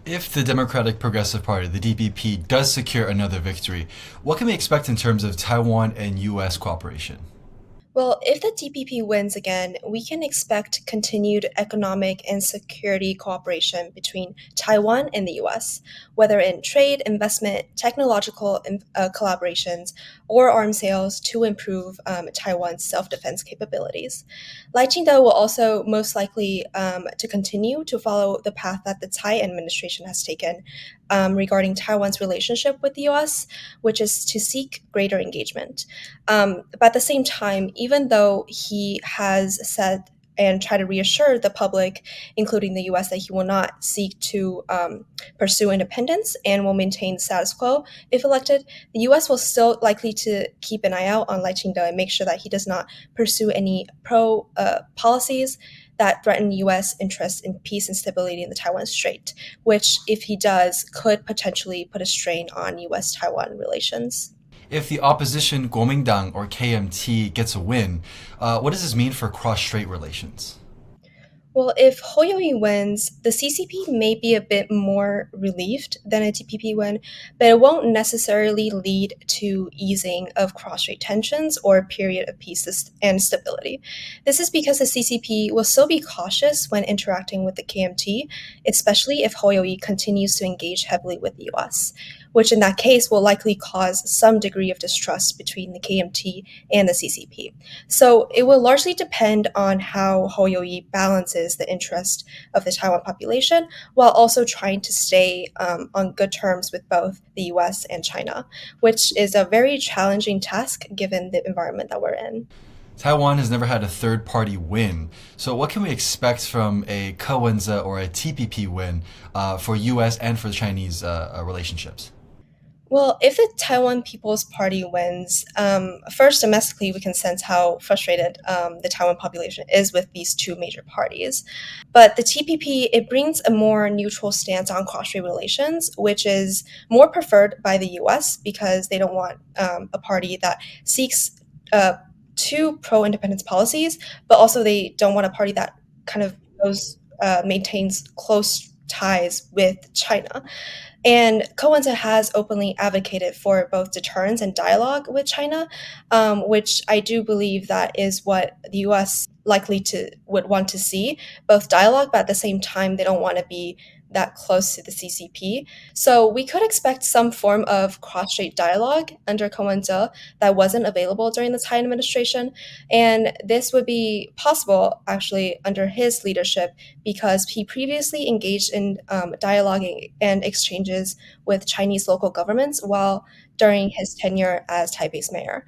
If the Democratic Progressive Party, the DPP, does secure another victory, what can we expect in terms of Taiwan and U.S. cooperation? Well, if the TPP wins again, we can expect continued economic and security cooperation between Taiwan and the US, whether in trade, investment, technological collaborations, or arms sales to improve Taiwan's self-defense capabilities. Ching-te will also most likely to continue to follow the path that the Tsai administration has taken regarding Taiwan's relationship with the US, which is to seek greater engagement. But at the same time, even though he has said and try to reassure the public, including the US, that he will not seek to pursue independence and will maintain status quo if elected, the US will still likely to keep an eye out on Lai Ching-te and make sure that he does not pursue any pro policies that threaten US interests in peace and stability in the Taiwan Strait, which, if he does, could potentially put a strain on US Taiwan relations. If the opposition Kuomintang or KMT gets a win, what does this mean for cross-strait relations? Well, if Hoyoi wins, the CCP may be a bit more relieved than a TPP win, but it won't necessarily lead to easing of cross-strait tensions or a period of peace and stability. This is because the CCP will still be cautious when interacting with the KMT, especially if Hoyoi continues to engage heavily with the US, which in that case will likely cause some degree of distrust between the KMT and the CCP. So it will largely depend on how Hoyoi balances the interest of the Taiwan population while also trying to stay on good terms with both the US and China, which is a very challenging task given the environment that we're in. Taiwan has never had a third party win, so what can we expect from a Kawenza or a TPP win for US and for the Chinese relationships? Well, if the Taiwan People's Party wins, first domestically, we can sense how frustrated the Taiwan population is with these two major parties. But the TPP, it brings a more neutral stance on cross-strait relations, which is more preferred by the US because they don't want a party that seeks uh, two pro-independence policies, but also they don't want a party that kind of maintains close ties with China. And Kowenza has openly advocated for both deterrence and dialogue with China, which I do believe that is what the U.S. likely to would want to see, both dialogue, but at the same time, they don't want to be that close to the CCP. So we could expect some form of cross-strait dialogue under Kowenza that wasn't available during the Tsai administration, and this would be possible actually under his leadership because he previously engaged in dialoguing and exchanges with Chinese local governments while during his tenure as Taipei's mayor.